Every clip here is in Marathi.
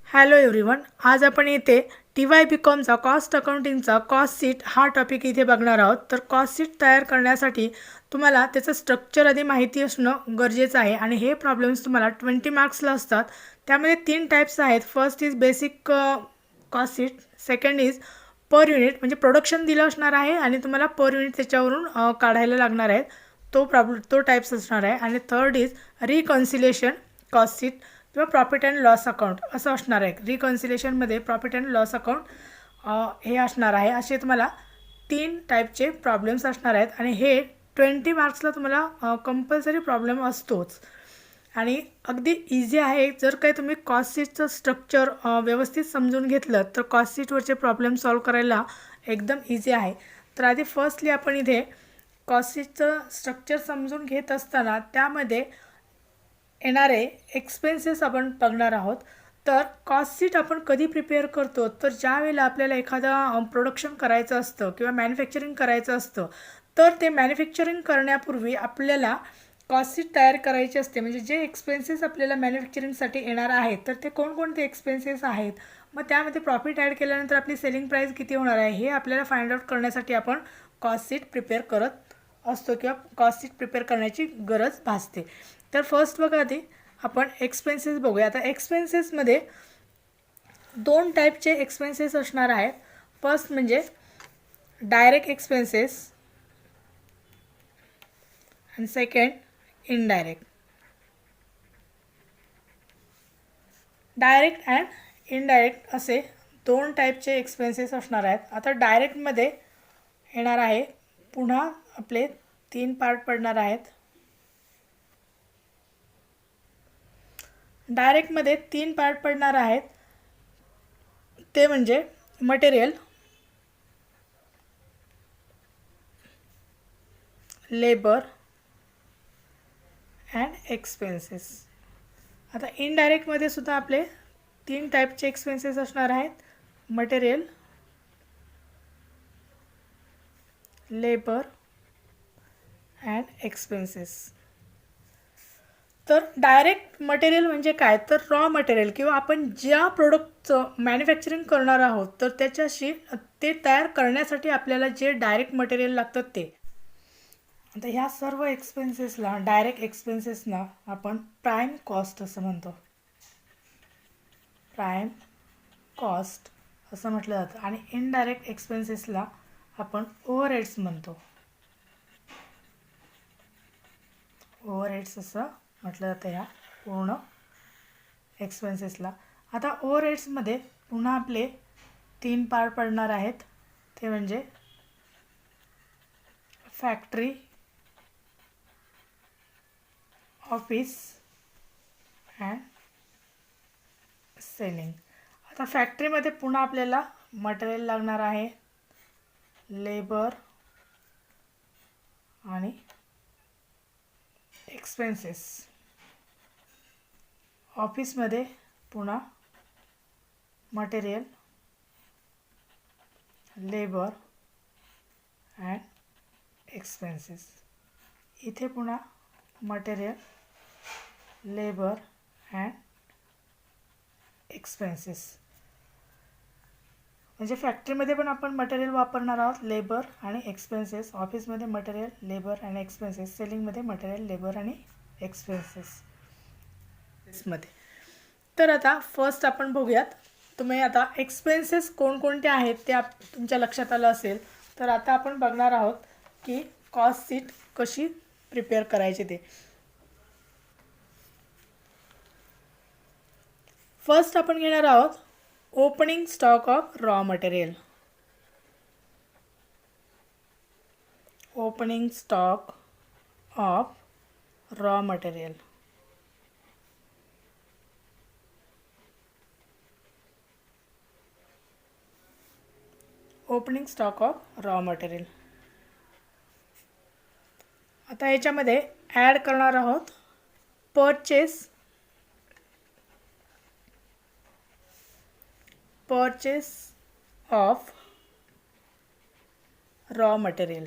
Hello everyone. आज आपण येथे TY BComचा कॉस्ट अकाउंटिंगचा कॉस्ट शीट हा टॉपिक इथे बघणार आहोत. तर कॉस्ट शीट तयार करण्यासाठी तुम्हाला त्याचं स्ट्रक्चर आधी माहिती असणं गरजेचं आहे आणि हे प्रॉब्लेम्स तुम्हाला 20 मार्क्सला असतात. त्यामध्ये 3 टाईप्स आहेत. First is basic cost sheet, second is per unit म्हणजे प्रोडक्शन दिलं असणार आहे आणि तुम्हाला पर युनिट त्याच्यावरून काढायला लागणार आहे. तो टाईप्स असणार आहे. आणि third is reconciliation cost sheet किंवा प्रॉफिट अँड लॉस अकाउंट असं असणार आहे. रिकन्सिलेशनमध्ये प्रॉफिट अँड लॉस अकाउंट हे असणार आहे. असे तुम्हाला 3 टाईपचे प्रॉब्लेम्स असणार आहेत आणि हे 20 मार्क्सला तुम्हाला कंपल्सरी प्रॉब्लेम असतोच आणि अगदी इझी आहे. जर काही तुम्ही कॉस्ट शीटचं स्ट्रक्चर व्यवस्थित समजून घेतलं तर कॉस्ट शीटवरचे प्रॉब्लेम सॉल्व करायला एकदम इझी आहे. तर आधी फर्स्टली आपण इथे कॉस्ट शीटचं स्ट्रक्चर समजून घेत असताना त्यामध्ये येणारे एक्सपेन्सेस आपण बघणार आहोत. तर कॉस्ट शीट आपण कधी प्रिपेअर करतो तर ज्या वेळेला आपल्याला एखादं प्रोडक्शन करायचं असतं किंवा मॅन्युफॅक्चरिंग करायचं असतं तर ते मॅन्युफॅक्चरिंग करण्यापूर्वी आपल्याला कॉस्ट शीट तयार करायची असते. म्हणजे जे एक्सपेन्सेस आपल्याला मॅन्युफॅक्चरिंगसाठी येणार आहेत तर ते कोणकोणते एक्सपेन्सेस आहेत, मग त्यामध्ये प्रॉफिट ॲड केल्यानंतर आपली सेलिंग प्राईस किती होणार आहे हे आपल्याला फाइंड आउट करण्यासाठी आपण कॉस्ट शीट प्रिपेअर करत असतो किंवा कॉस्ट शीट प्रिपेअर करण्याची गरज भासते. तर फर्स्ट बघा आधी आपण एक्सपेन्सेस बघूया. आता एक्सपेन्सेसमध्ये 2 टाईपचे एक्सपेन्सेस असणार आहेत. फर्स्ट म्हणजे डायरेक्ट एक्सपेन्सेस आणि second indirect. Direct and indirect असे 2 टाईपचे एक्सपेन्सेस असणार आहेत. आता डायरेक्टमध्ये येणार आहे, पुन्हा आपले 3 पार्ट पडणार आहेत. डायरेक्टमध्ये 3 पार्ट पडणार आहेत. ते म्हणजे मटेरियल, लेबर अँड एक्सपेन्सेस. आता इनडायरेक्टमध्ये सुद्धा आपले 3 टाईपचे एक्सपेन्सेस असणार आहेत. Material, labour and expenses. तर डायरेक्ट मटेरियल म्हणजे काय, तर रॉ मटेरियल किंवा आपण ज्या प्रोडक्टचं मॅन्युफॅक्चरिंग करणार आहोत तर त्याच्याशी ते तयार करण्यासाठी आपल्याला जे डायरेक्ट मटेरियल लागतं ते. आता ह्या सर्व एक्सपेन्सेसला, डायरेक्ट एक्सपेन्सेसना आपण प्राईम कॉस्ट असं म्हणतो. प्राईम कॉस्ट असं म्हटलं जातं. आणि इनडायरेक्ट एक्सपेन्सेसला आपण ओव्हरहेड्स म्हणतो. ओव्हरहेड्स असं म्हटलं जातं ह्या पूर्ण एक्सपेन्सेसला. आता ओव्हरहेड्समध्ये पुन्हा आपले 3 पार्ट पडणार आहेत. ते म्हणजे फॅक्टरी, ऑफिस अँड सेलिंग. आता फॅक्टरीमध्ये पुन्हा आपल्याला मटेरियल लागणार आहे, लेबर आणि एक्सपेन्सेस. ऑफिसमध्ये पुन्हा मटेरियल, लेबर अँड एक्सपेन्सेस. इथे पुन्हा मटेरियल, लेबर अँड एक्सपेन्सेस. म्हणजे फॅक्टरीमध्ये पण आपण मटेरियल वापरणार आहोत, लेबर आणि एक्सपेन्सेस. ऑफिसमध्ये मटेरियल, लेबर आणि एक्सपेन्सेस. सेलिंगमध्ये मटेरियल, लेबर आणि एक्सपेन्सेस मध्ये. तर आता फर्स्ट आपण बघूयात. तुम्ही आता एक्सपेन्सेस कोणकोणते आहेत ते तुमच्या लक्षात आलं असेल. तर आता आपण बघणार आहोत की कॉस्ट शीट कशी प्रिपेअर करायची ते. फर्स्ट आपण घेणार आहोत opening stock of raw material. Opening stock of raw material. Opening stock of raw material. आता याच्यामध्ये ॲड करणार आहोत परचेस ऑफ रॉ मटेरियल.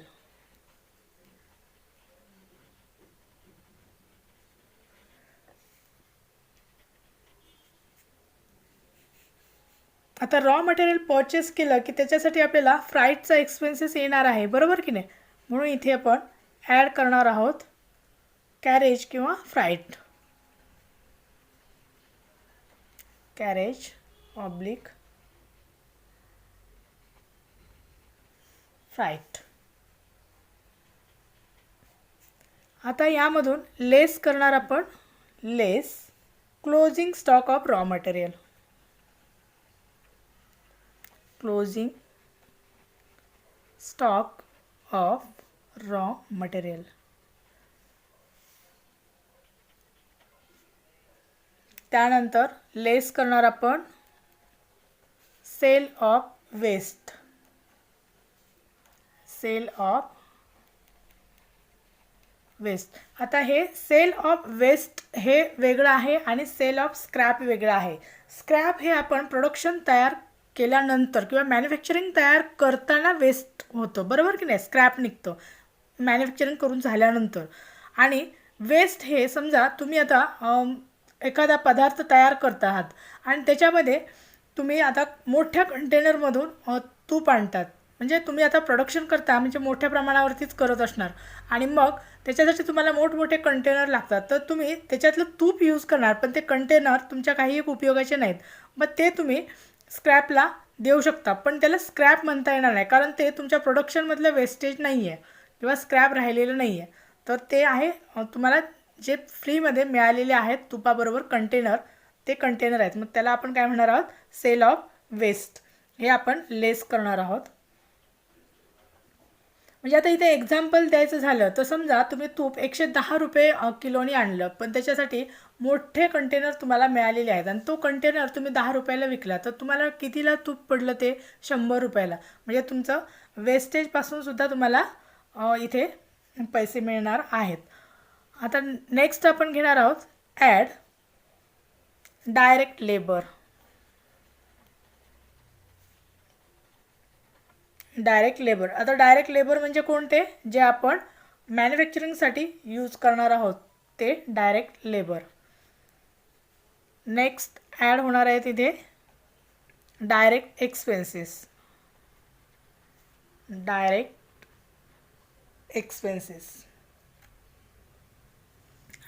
आता रॉ मटेरियल परचेस केलं की त्याच्यासाठी आपल्याला फ्राईटचा एक्सपेन्सेस येणार आहे, बरोबर की नाही. म्हणून इथे आपण ॲड करणार आहोत कॅरेज किंवा फ्राईट. Carriage oblique freight. आता यामधून लेस करणार आपण less closing stock of raw material. Closing stock of raw material. त्यानंतर लेस करणार आपण sale of waste. Sale of waste. आता हे सेल ऑफ वेस्ट हे वेगळं आहे आणि सेल ऑफ स्क्रॅप वेगळं आहे. स्क्रॅप हे आपण प्रोडक्शन तयार केल्यानंतर किंवा मॅन्युफॅक्चरिंग तयार करताना वेस्ट होतं, बरोबर की नाही. स्क्रॅप निघतं मॅन्युफॅक्चरिंग करून झाल्यानंतर. आणि वेस्ट हे समजा तुम्ही आता एखादा पदार्थ तयार करत आहात आणि त्याच्यामध्ये तुम्ही आता मोठ्या कंटेनरमधून तूप आणतात. म्हणजे तुम्ही आता प्रोडक्शन करता म्हणजे मोठ्या प्रमाणावरतीच करत असणार आणि मग त्याच्यासाठी तुम्हाला मोठमोठे कंटेनर लागतात. तर तुम्ही त्याच्यातलं तूप यूज करणार पण ते कंटेनर तुमच्या काही उपयोगाचे नाहीत. मग ते तुम्ही स्क्रॅपला देऊ शकता पण त्याला स्क्रॅप म्हणता येणार नाही कारण ते तुमच्या प्रोडक्शनमधलं वेस्टेज नाही आहे किंवा स्क्रॅप राहिलेलं नाही आहे. तर ते आहे तुम्हाला जे फ्रीमध्ये मिळालेले आहेत तुपाबरोबर कंटेनर, ते कंटेनर आहेत. मग त्याला आपण काय म्हणणार आहोत सेल ऑफ वेस्ट. हे आपण लेस करणार आहोत. म्हणजे आता इथे एक्झाम्पल द्यायचं झालं तर समजा तुम्ही तूप 110 रुपये किलोनी आणलं पण त्याच्यासाठी मोठे कंटेनर तुम्हाला मिळालेले आहेत आणि तो कंटेनर तुम्ही 10 रुपयाला विकला तर तुम्हाला कितीला तूप पडलं ते 100 रुपयाला. म्हणजे तुमचं वेस्टेजपासूनसुद्धा तुम्हाला इथे पैसे मिळणार आहेत. आता नेक्स्ट आपण घेणार आहोत add direct labour. Direct labour. आता डायरेक्ट लेबर म्हणजे कोणते, जे आपण मॅन्युफॅक्चरिंगसाठी यूज करणार आहोत ते डायरेक्ट लेबर. नेक्स्ट ॲड होणार आहे तिथे direct expenses. Direct expenses.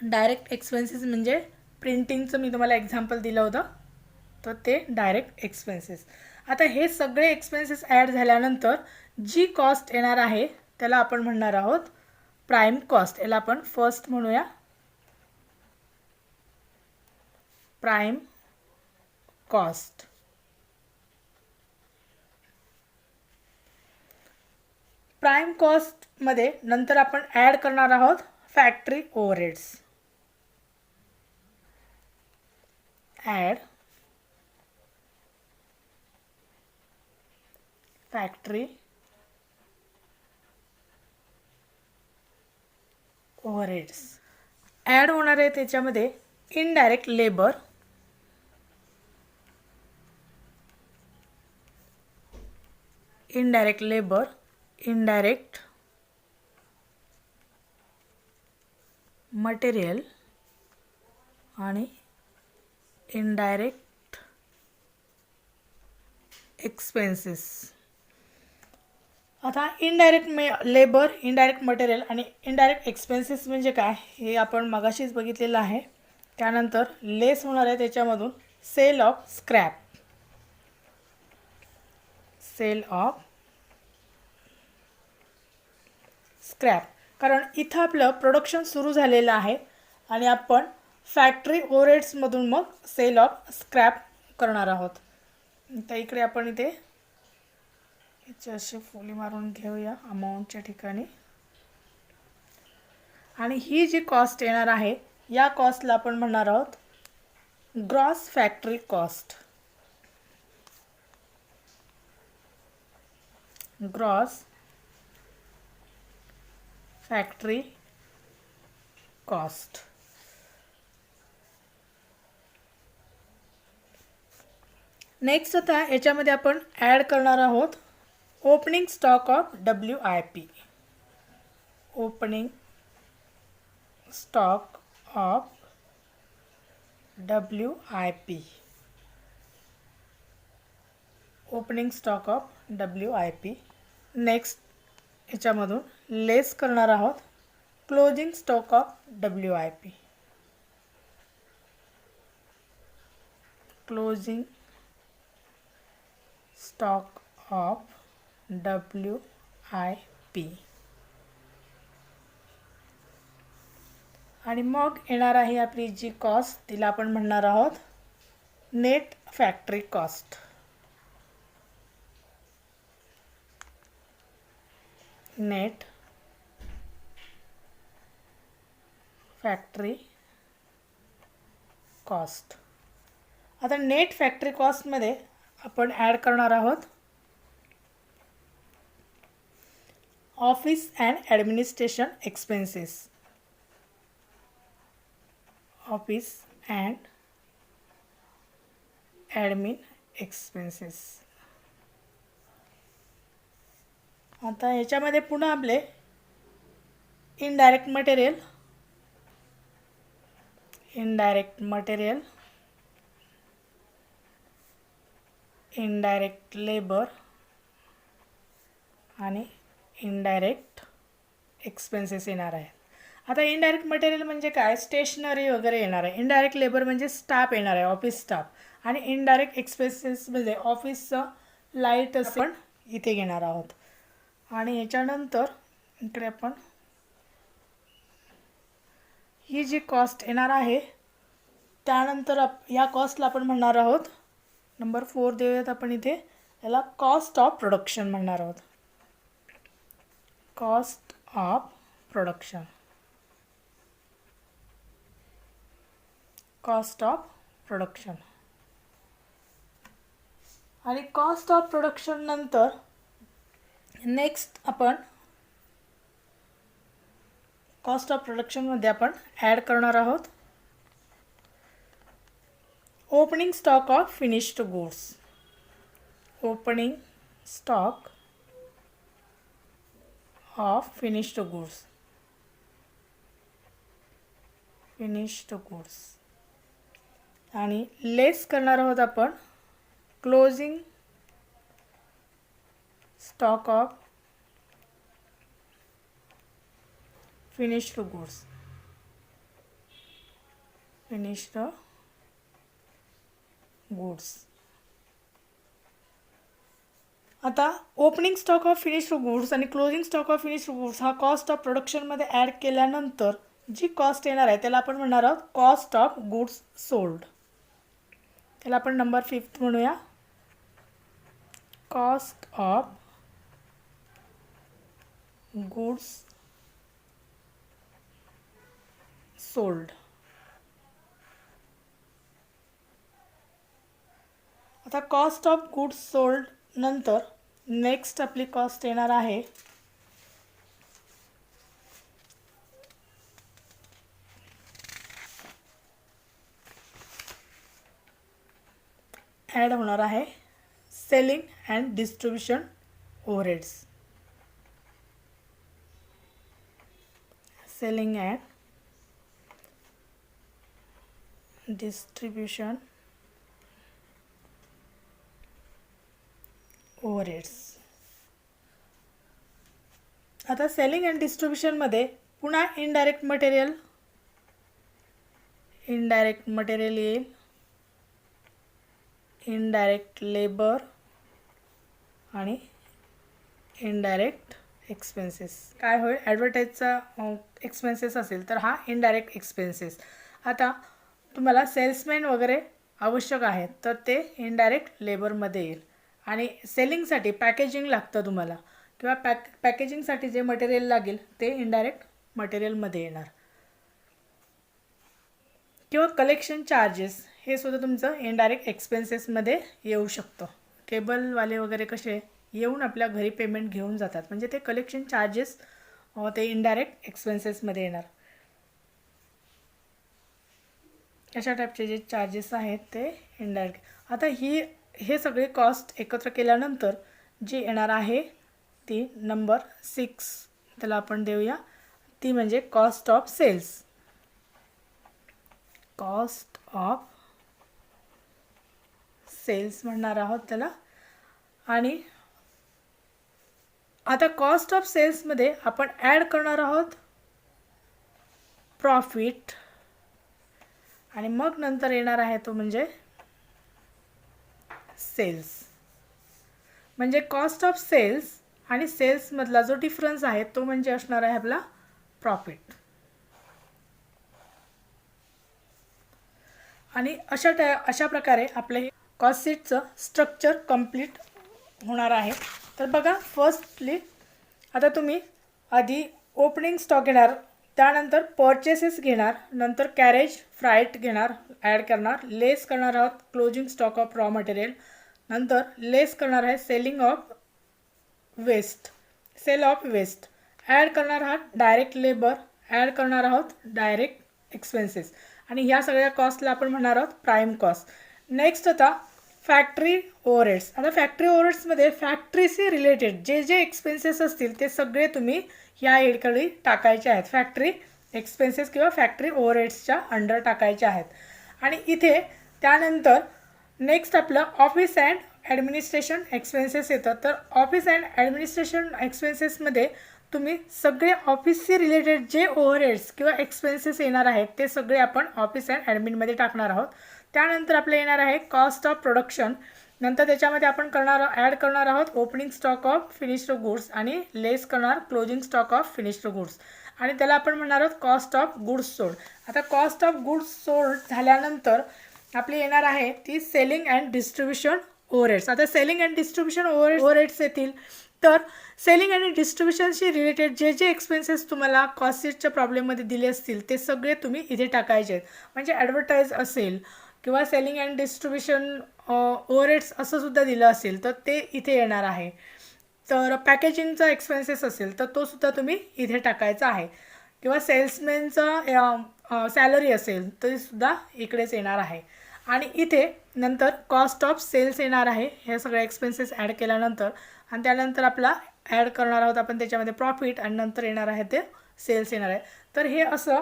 Direct expenses म्हणजे प्रिंटिंगचं मी तुम्हाला एक्झाम्पल दिलं होतं तर ते डायरेक्ट एक्सपेन्सेस. आता हे सगळे एक्सपेन्सेस ॲड झाल्यानंतर जी कॉस्ट येणार आहे त्याला आपण म्हणणार आहोत प्राईम कॉस्ट. याला आपण फर्स्ट म्हणूया प्राईम कॉस्ट. प्राईम कॉस्टमध्ये नंतर आपण ॲड करणार आहोत factory overheads. Add factory overheads. Add होणार आहे त्याच्यामध्ये indirect labour. Indirect labour, indirect material आणि इनडायरेक्ट एक्सपेन्सेस. आता इनडायरेक्ट लेबर, इनडायरेक्ट मटेरियल आणि इनडायरेक्ट एक्सपेन्सेस म्हणजे काय हे आपण मगाशीच बघितलेलं आहे. त्यानंतर लेस होणार आहे त्याच्यामधून sale of scrap. Sale of scrap. कारण इथं आपलं प्रोडक्शन सुरू झालेलं आहे आणि आपण फॅक्टरी ओव्हरहेड्समधून मग सेल ऑफ स्क्रॅप करणार आहोत. तर इकडे आपण इथे याची अशी फुली मारून घेऊया अमाऊंटच्या ठिकाणी. आणि ही जी कॉस्ट येणार आहे या कॉस्टला आपण म्हणणार आहोत gross factory cost. Gross factory cost. Next आता याच्यामध्ये आपण ॲड करणार आहोत opening stock of WIP. Opening stock of WIP. Opening stock of WIP. Next याच्यामधून लेस करणार आहोत closing stock of WIP. Closing stock of WIP. आणि मग येणार आहे आपली जी कॉस्ट, तिला आपण म्हणणार आहोत net factory cost. Net factory cost. आता नेट फॅक्टरी कॉस्टमध्ये आपण ॲड करणार आहोत office and administration expenses. Office and admin expenses. आता ह्याच्यामध्ये पुन्हा आपले इनडायरेक्ट मटेरियल, इनडायरेक्ट लेबर आणि इनडायरेक्ट एक्सपेन्सेस येणार आहेत. आता इनडायरेक्ट मटेरियल म्हणजे काय, स्टेशनरी वगैरे येणार आहे. इनडायरेक्ट लेबर म्हणजे स्टाफ येणार आहे, ऑफिस स्टाफ. आणि इनडायरेक्ट एक्सपेन्सेसमध्ये ऑफिसचं लाईट असं पण इथे घेणार आहोत. आणि याच्यानंतर इकडे आपण ही जी कॉस्ट येणार आहे त्यानंतर या कॉस्टला आपण म्हणणार आहोत नंबर 4 देऊयात आपण इथे, याला कॉस्ट ऑफ प्रोडक्शन म्हणणार आहोत. Cost of production. Cost of production. आणि कॉस्ट ऑफ प्रोडक्शन नंतर नेक्स्ट आपण कॉस्ट ऑफ प्रोडक्शनमध्ये आपण ॲड करणार आहोत opening stock of finished goods. Opening stock of finished goods. आणि लेस करणार आहोत आपण closing stock of finished goods. आता opening stock of finished goods आणि closing stock of finished goods हा कॉस्ट ऑफ प्रोडक्शनमध्ये ॲड केल्यानंतर जी कॉस्ट येणार आहे त्याला आपण म्हणणार आहोत कॉस्ट ऑफ गुड्स सोल्ड. त्याला आपण नंबर 5 म्हणूया, कॉस्ट ऑफ गुड्स सोल्ड. आता कॉस्ट ऑफ गुड्स सोल्ड नंतर नेक्स्ट आपली कॉस्ट येणार आहे ॲड होणार आहे selling and distribution overheads. Selling and distribution overheads. आता सेलिंग अँड डिस्ट्रीब्युशनमध्ये पुन्हा इनडायरेक्ट मटेरियल येईल, इनडायरेक्ट लेबर आणि इनडायरेक्ट एक्सपेन्सेस. काय होईल, ॲडव्हर्टाईजचा एक्सपेन्सेस असेल तर हा इनडायरेक्ट एक्सपेन्सेस. आता तुम्हाला सेल्समॅन वगैरे आवश्यक आहेत तर ते इनडायरेक्ट लेबरमध्ये येईल. आणि सेलिंगसाठी पॅकेजिंग लागतं तुम्हाला किंवा पॅकेजिंगसाठी जे मटेरियल लागेल ते इनडायरेक्ट मटेरियलमध्ये येणार. किंवा कलेक्शन चार्जेस हे सुद्धा तुमचं इनडायरेक्ट एक्सपेन्सेसमध्ये येऊ शकतं. केबलवाले वगैरे कसे येऊन आपल्या घरी पेमेंट घेऊन जातात, म्हणजे ते कलेक्शन चार्जेस ते इनडायरेक्ट एक्सपेन्सेसमध्ये येणार. अशा टाईपचे जे चार्जेस आहेत ते इनडायरेक्ट. आता हे सगळे कॉस्ट एकत्र केल्यानंतर जी येणार आहे ती नंबर 6 त्याला आपण देऊया, ती म्हणजे cost of sales. Cost of sales म्हणणार आहोत त्याला. आणि आता कॉस्ट ऑफ सेल्समध्ये आपण ॲड करणार आहोत प्रॉफिट आणि मग नंतर येणार आहे तो म्हणजे सेल्स. म्हणजे कॉस्ट ऑफ सेल्स आणि सेल्समधला जो डिफरन्स आहे तो म्हणजे असणार आहे आपला प्रॉफिट. आणि अशा प्रकारे आपलं हे कॉस्ट शीटचं स्ट्रक्चर कंप्लीट होणार आहे. तर बघा, फर्स्टली आता तुम्ही आधी ओपनिंग स्टॉक घेणार, त्यानंतर परचेसेस घेणार, नंतर कॅरेज फ्राईट घेणार, ॲड करणार, लेस करणार आहोत closing stock of raw material, नंतर लेस करणार आहे सेल ऑफ वेस्ट, ॲड करणार आहात डायरेक्ट लेबर, ॲड करणार आहोत डायरेक्ट एक्सपेन्सेस आणि ह्या सगळ्या कॉस्टला आपण म्हणणार आहोत प्राईम कॉस्ट. नेक्स्ट आता फॅक्टरी ओव्हरहेड्स. आता फॅक्टरी ओव्हरहेड्समध्ये फॅक्टरीशी रिलेटेड जे जे एक्सपेन्सेस असतील ते सगळे तुम्ही ह्या हेडखाली टाकायचे आहेत. फॅक्टरी एक्सपेन्सेस किंवा फॅक्टरी ओव्हरहेड्सच्या अंडर टाकायचे आहेत. आणि इथे त्यानंतर नेक्स्ट आपलं ऑफिस अँड ॲडमिनिस्ट्रेशन एक्सपेन्सेस येतं. तर ऑफिस अँड ॲडमिनिस्ट्रेशन एक्सपेन्सेसमध्ये तुम्ही सगळे ऑफिसशी रिलेटेड जे ओव्हरहेड्स किंवा एक्सपेन्सेस येणार आहेत ते सगळे आपण ऑफिस अँड ॲडमिनमध्ये टाकणार आहोत. त्यानंतर आपलं येणार आहे कॉस्ट ऑफ प्रोडक्शन. नंतर त्याच्यामध्ये आपण ॲड करणार आहोत opening stock of finished goods आणि लेस करणार closing stock of finished goods आणि त्याला आपण म्हणणार आहोत कॉस्ट ऑफ गुड्स सोल्ड. आता कॉस्ट ऑफ गुड्स सोल्ड झाल्यानंतर आपली येणार आहे ती सेलिंग अँड डिस्ट्रीब्युशन ओव्हरहेड्स. आता सेलिंग अँड डिस्ट्रीब्युशन ओव्हरहेड्स येतील. तर सेलिंग आणि डिस्ट्रीब्युशनशी रिलेटेड जे जे एक्सपेन्सेस तुम्हाला कॉस्ट शीटच्या प्रॉब्लेममध्ये दिले असतील ते सगळे तुम्ही इथे टाकायचे आहेत. म्हणजे ॲडव्हर्टाईज असेल किंवा सेलिंग अँड डिस्ट्रीब्युशन ओव्हरहेड्स असं सुद्धा दिलं असेल तर ते इथे येणार आहे. तर पॅकेजिंगचा एक्सपेन्सेस असेल तर तो सुद्धा तुम्ही इथे टाकायचा आहे. किंवा सेल्समॅनचा सॅलरी असेल तरी सुद्धा इकडेच येणार आहे. आणि इथे नंतर कॉस्ट ऑफ सेल्स येणार आहे हे सगळे एक्सपेन्सेस ॲड केल्यानंतर. आणि त्यानंतर आपला ॲड करणार आहोत आपण त्याच्यामध्ये प्रॉफिट आणि नंतर येणार आहे ते सेल्स येणार आहे. तर हे असं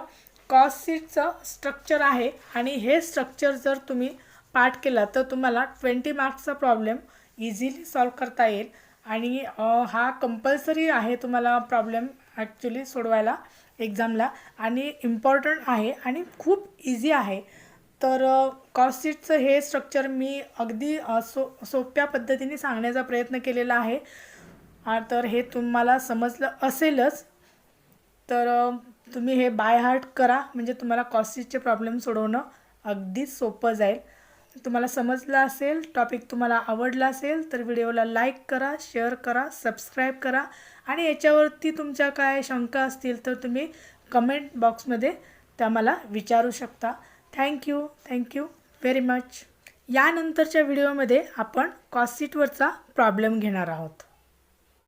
कॉस्ट शीटचं स्ट्रक्चर आहे. आणि हे स्ट्रक्चर जर तुम्ही पाठ केला तर तुम्हाला 20 मार्क्सचा प्रॉब्लेम इझिली सॉल्व करता येईल. आणि हा कंपल्सरी आहे तुम्हाला प्रॉब्लेम ॲक्च्युली सोडवायला एक्झामला आणि इम्पॉर्टंट आहे आणि खूप इझी आहे. तर कॉस्ट शीटचं हे स्ट्रक्चर मी अगदी सोप्या पद्धतीने सांगण्याचा प्रयत्न केलेला आहे. तर हे तुम्हाला समजलं असेलच. तर तुम्ही हे बाय हार्ट करा म्हणजे तुम्हाला कॉस्ट शीटचे प्रॉब्लेम सोडवणं अगदी सोपं जाईल. तुम्हाला समजलं असेल, टॉपिक तुम्हाला आवडला असेल तर व्हिडिओला लाईक करा, शेअर करा, सबस्क्राईब करा आणि याच्यावरती तुमच्या काय शंका असतील तर तुम्ही कमेंट बॉक्समध्ये त्या मला विचारू शकता. Thank you very much. यानंतरच्या व्हिडिओमध्ये आपण कॉस्ट शीटवरचा प्रॉब्लेम घेणार आहोत.